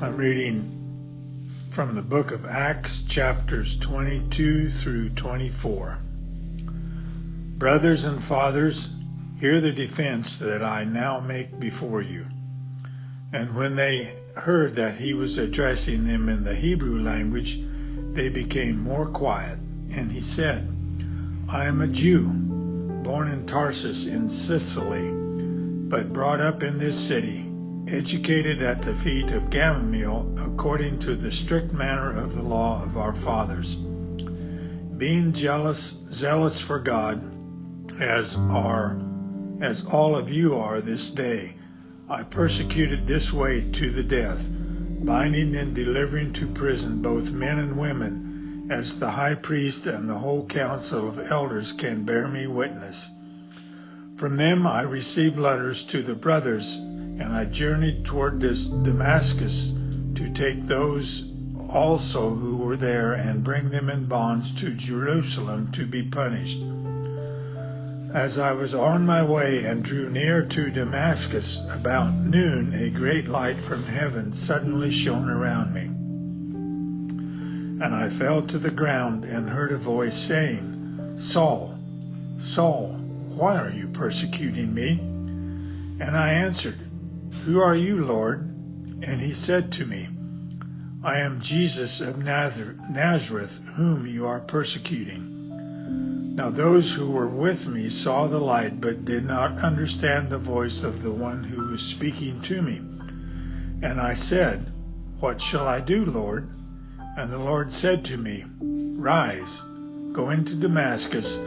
I'm reading from the book of Acts, chapters 22 through 24. Brothers and fathers, hear the defense that I now make before you. And when they heard that he was addressing them in the Hebrew language, they became more quiet. And he said, I am a Jew, born in Tarsus in Sicily, but brought up in this city, educated at the feet of Gamaliel according to the strict manner of the law of our fathers, being zealous for God, as all of you are this day. I persecuted this way to the death, binding and delivering to prison both men and women, as the high priest and the whole council of elders can bear me witness. From them I received letters to the brothers, and I journeyed toward Damascus to take those also who were there and bring them in bonds to Jerusalem to be punished. As I was on my way and drew near to Damascus, about noon a great light from heaven suddenly shone around me. And I fell to the ground and heard a voice saying, Saul, Saul, why are you persecuting me? And I answered, Who are you, Lord? And he said to me, I am Jesus of Nazareth, whom you are persecuting. Now those who were with me saw the light, but did not understand the voice of the one who was speaking to me. And I said, What shall I do, Lord? And the Lord said to me, Rise, go into Damascus,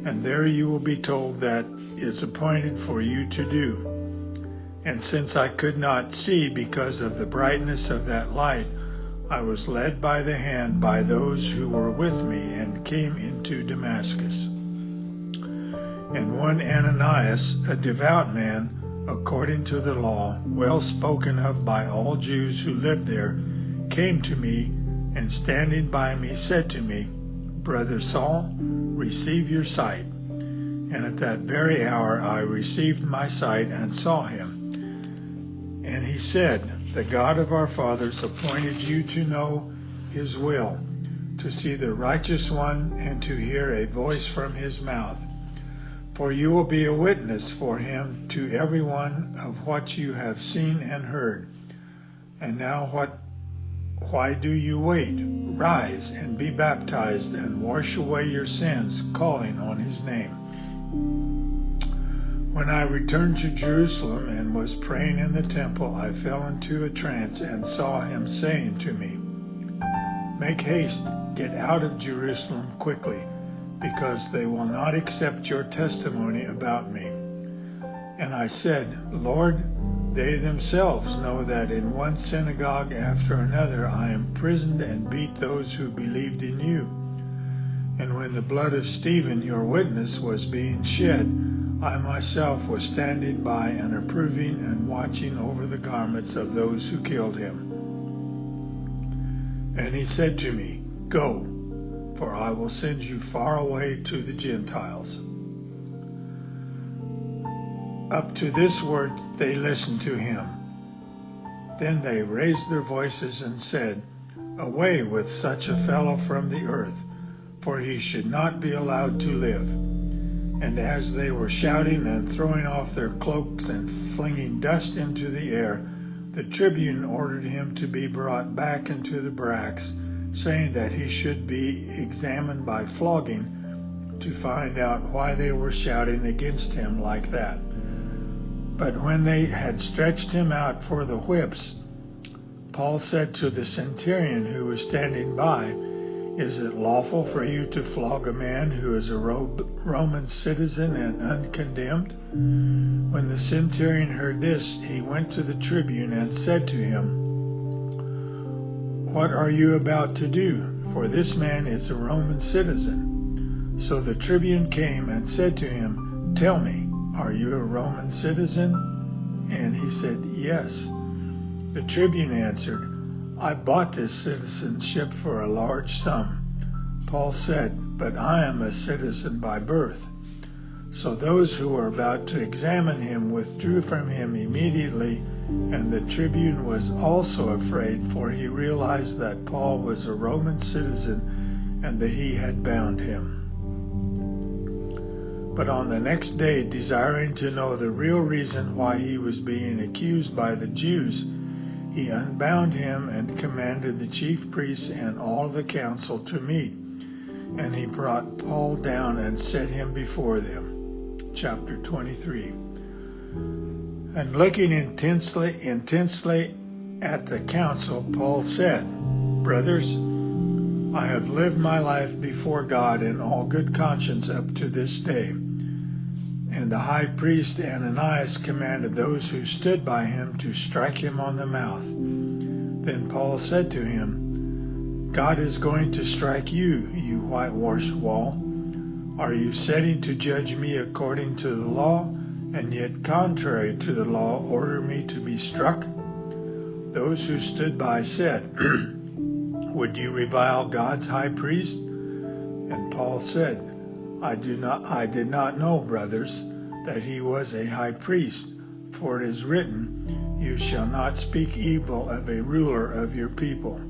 and there you will be told that is appointed for you to do. And since I could not see because of the brightness of that light, I was led by the hand by those who were with me and came into Damascus. And one Ananias, a devout man, according to the law, well spoken of by all Jews who lived there, came to me, and standing by me said to me, Brother Saul, receive your sight. And at that very hour I received my sight and saw him. And he said, The God of our fathers appointed you to know his will, to see the righteous one, and to hear a voice from his mouth. For you will be a witness for him to everyone of what you have seen and heard. And now why do you wait? Rise and be baptized and wash away your sins, calling on his name. When I returned to Jerusalem and was praying in the temple, I fell into a trance and saw him saying to me, Make haste, get out of Jerusalem quickly, because they will not accept your testimony about me. And I said, Lord, they themselves know that in one synagogue after another I imprisoned and beat those who believed in you. And when the blood of Stephen, your witness, was being shed, I myself was standing by and approving and watching over the garments of those who killed him. And he said to me, Go, for I will send you far away to the Gentiles. Up to this word they listened to him. Then they raised their voices and said, Away with such a fellow from the earth, for he should not be allowed to live. And as they were shouting and throwing off their cloaks and flinging dust into the air, the tribune ordered him to be brought back into the barracks, saying that he should be examined by flogging to find out why they were shouting against him like that. But when they had stretched him out for the whips, Paul said to the centurion who was standing by, Is it lawful for you to flog a man who is a Roman citizen and uncondemned? When the centurion heard this, he went to the tribune and said to him, What are you about to do? For this man is a Roman citizen. So the tribune came and said to him, Tell me, are you a Roman citizen? And he said, Yes. The tribune answered, I bought this citizenship for a large sum. Paul said, But I am a citizen by birth. So those who were about to examine him withdrew from him immediately, and the tribune was also afraid, for he realized that Paul was a Roman citizen and that he had bound him. But on the next day, desiring to know the real reason why he was being accused by the Jews, he unbound him and commanded the chief priests and all the council to meet. And he brought Paul down and set him before them. Chapter 23. And looking intensely at the council, Paul said, "Brothers, I have lived my life before God in all good conscience up to this day." And the high priest Ananias commanded those who stood by him to strike him on the mouth. Then Paul said to him, "God is going to strike you, you whitewashed wall. Are you setting to judge me according to the law, and yet contrary to the law order me to be struck?" Those who stood by said, "Would you revile God's high priest?" And Paul said, I did not know, brothers, that he was a high priest, for it is written, "You shall not speak evil of a ruler of your people."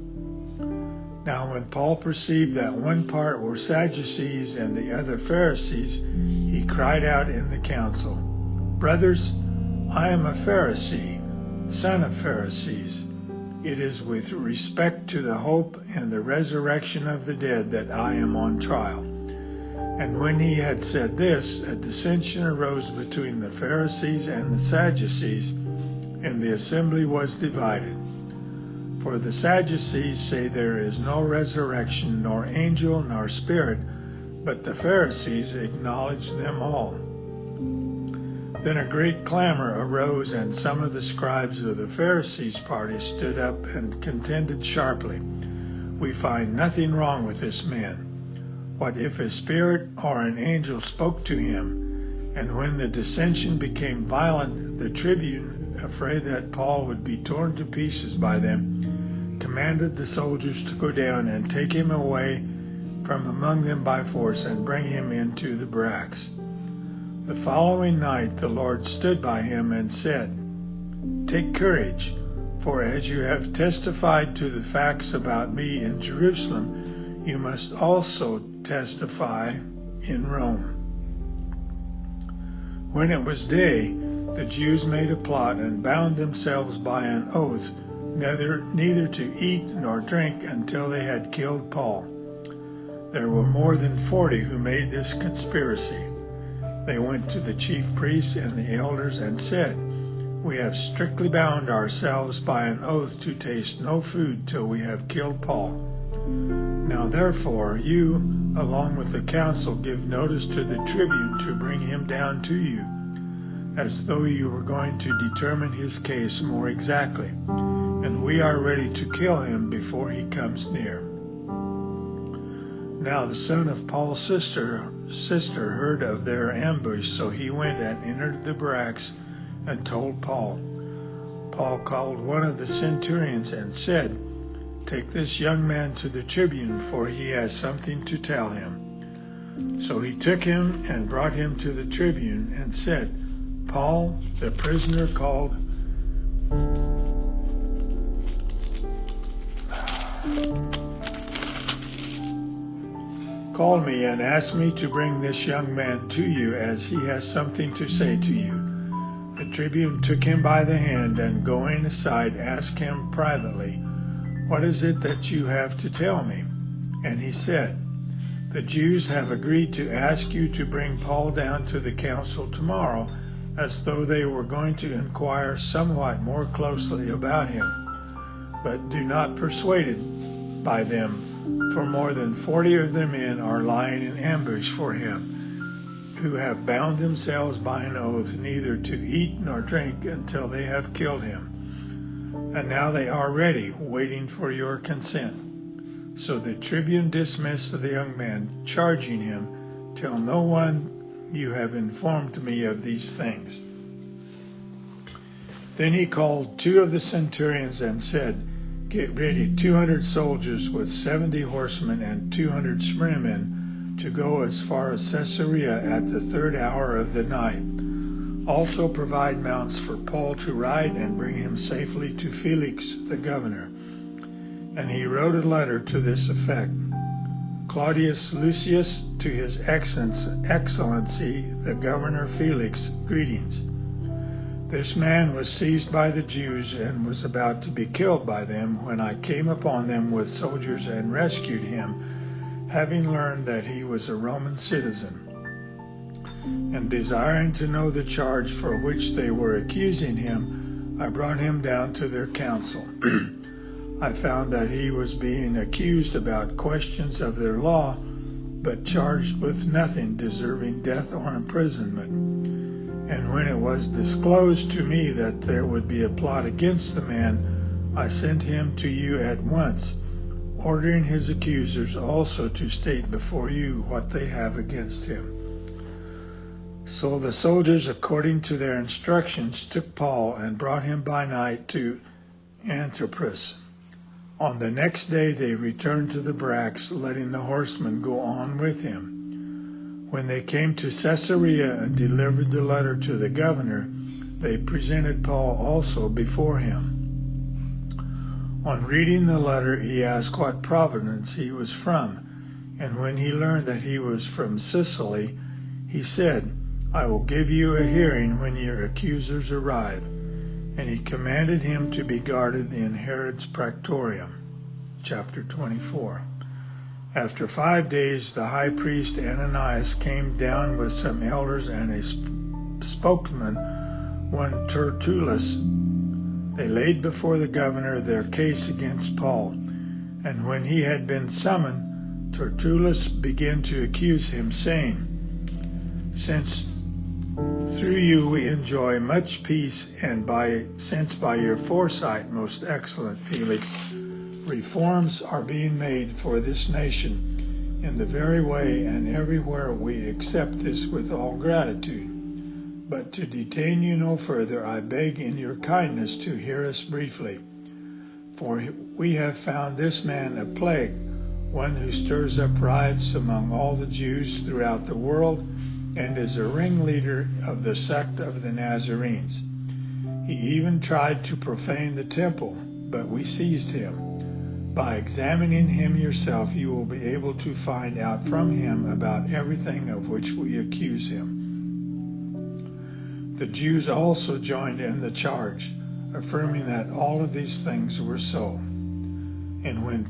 Now when Paul perceived that one part were Sadducees and the other Pharisees, he cried out in the council, "Brothers, I am a Pharisee, son of Pharisees. It is with respect to the hope and the resurrection of the dead that I am on trial." And when he had said this, a dissension arose between the Pharisees and the Sadducees, and the assembly was divided. For the Sadducees say there is no resurrection, nor angel, nor spirit, but the Pharisees acknowledge them all. Then a great clamor arose, and some of the scribes of the Pharisees' party stood up and contended sharply, "We find nothing wrong with this man. What if a spirit or an angel spoke to him?" And when the dissension became violent, the tribune, afraid that Paul would be torn to pieces by them, commanded the soldiers to go down and take him away from among them by force and bring him into the barracks. The following night the Lord stood by him and said, "Take courage, for as you have testified to the facts about me in Jerusalem, you must also testify in Rome." When it was day, the Jews made a plot and bound themselves by an oath neither to eat nor drink until they had killed Paul. There were more than 40 who made this conspiracy. They went to the chief priests and the elders and said, "We have strictly bound ourselves by an oath to taste no food till we have killed Paul. Now therefore you, along with the council, give notice to the tribune to bring him down to you, as though you were going to determine his case more exactly, and we are ready to kill him before he comes near." Now the son of Paul's sister heard of their ambush, so he went and entered the barracks and told Paul. Paul called one of the centurions and said, "Take this young man to the tribune, for he has something to tell him." So he took him and brought him to the tribune and said, "Paul, the prisoner called me and asked me to bring this young man to you, as he has something to say to you." The tribune took him by the hand and, going aside, asked him privately, "What is it that you have to tell me?" And he said, "The Jews have agreed to ask you to bring Paul down to the council tomorrow, as though they were going to inquire somewhat more closely about him. But do not be persuaded by them, for more than 40 of their men are lying in ambush for him, who have bound themselves by an oath neither to eat nor drink until they have killed him. And now they are ready, waiting for your consent." So the tribune dismissed the young man, charging him, "Tell no one you have informed me of these things." Then he called 2 of the centurions and said, "Get ready 200 soldiers with 70 horsemen and 200 spearmen to go as far as Caesarea at the 3rd hour of the night. Also provide mounts for Paul to ride and bring him safely to Felix the governor. And he wrote a letter to this effect. Claudius Lucius, to his excellency, the governor Felix, greetings. This man was seized by the Jews and was about to be killed by them when I came upon them with soldiers and rescued him, having learned that he was a Roman citizen. And desiring to know the charge for which they were accusing him, I brought him down to their council. I found that he was being accused about questions of their law, but charged with nothing deserving death or imprisonment. And when it was disclosed to me that there would be a plot against the man, I sent him to you at once, ordering his accusers also to state before you what they have against him. So the soldiers, according to their instructions, took Paul and brought him by night to Antipatris. On the next day they returned to the barracks, letting the horsemen go on with him. When they came to Caesarea and delivered the letter to the governor, they presented Paul also before him. On reading the letter, he asked what province he was from, and when he learned that he was from Sicily, he said, I will give you a hearing when your accusers arrive. And he commanded him to be guarded in Herod's Praetorium. Chapter 24. After 5 days, the high priest Ananias came down with some elders and a spokesman, one Tertullus. They laid before the governor their case against Paul. And when he had been summoned, Tertullus began to accuse him, saying, Since through you we enjoy much peace, and since by your foresight, most excellent Felix, reforms are being made for this nation in the very way and everywhere, we accept this with all gratitude. But to detain you no further, I beg in your kindness to hear us briefly. For we have found this man a plague, one who stirs up riots among all the Jews throughout the world, and is a ringleader of the sect of the Nazarenes. He even tried to profane the temple, but we seized him. By examining him yourself, you will be able to find out from him about everything of which we accuse him. The Jews also joined in the charge, affirming that all of these things were so. And when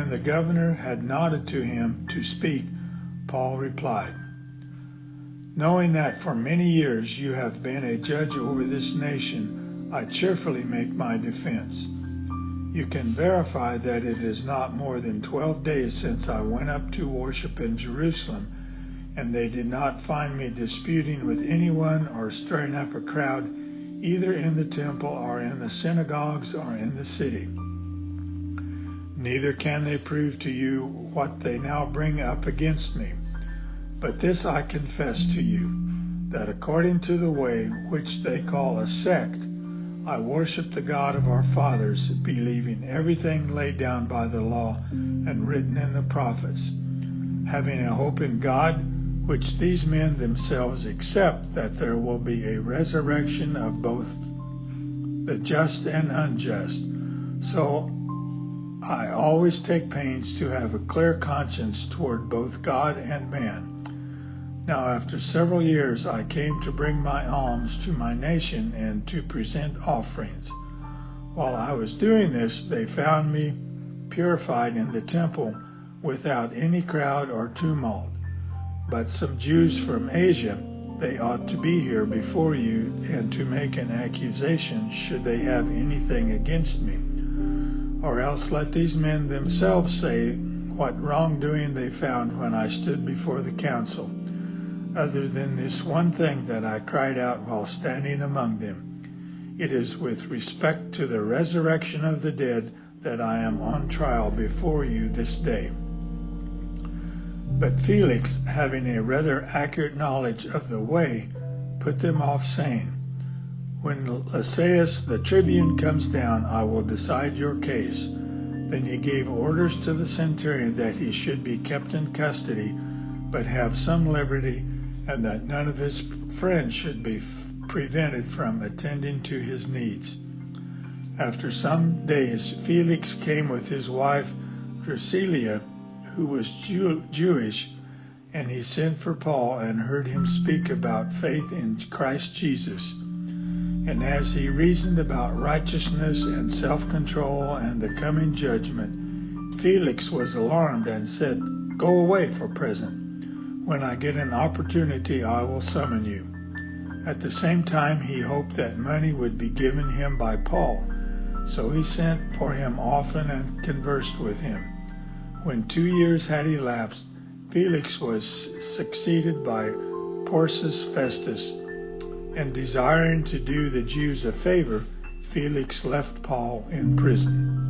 the governor had nodded to him to speak, Paul replied, Knowing that for many years you have been a judge over this nation, I cheerfully make my defense. You can verify that it is not more than 12 days since I went up to worship in Jerusalem, and they did not find me disputing with anyone or stirring up a crowd, either in the temple or in the synagogues or in the city. Neither can they prove to you what they now bring up against me. But this I confess to you, that according to the way which they call a sect, I worship the God of our fathers, believing everything laid down by the law and written in the prophets, having a hope in God, which these men themselves accept, that there will be a resurrection of both the just and unjust. So I always take pains to have a clear conscience toward both God and man. Now after several years I came to bring my alms to my nation and to present offerings. While I was doing this, they found me purified in the temple without any crowd or tumult. But some Jews from Asia, they ought to be here before you and to make an accusation should they have anything against me. Or else let these men themselves say what wrongdoing they found when I stood before the council, other than this one thing that I cried out while standing among them. It is with respect to the resurrection of the dead that I am on trial before you this day. But Felix, having a rather accurate knowledge of the way, put them off, saying, When Lysias the tribune comes down, I will decide your case. Then he gave orders to the centurion that he should be kept in custody but have some liberty, and that none of his friends should be prevented from attending to his needs. After some days, Felix came with his wife Drusilla, who was Jewish, and he sent for Paul and heard him speak about faith in Christ Jesus. And as he reasoned about righteousness and self-control and the coming judgment, Felix was alarmed and said, "Go away for present. When I get an opportunity, I will summon you." At the same time, he hoped that money would be given him by Paul, so he sent for him often and conversed with him. When 2 years had elapsed, Felix was succeeded by Porcius Festus, and desiring to do the Jews a favor, Felix left Paul in prison.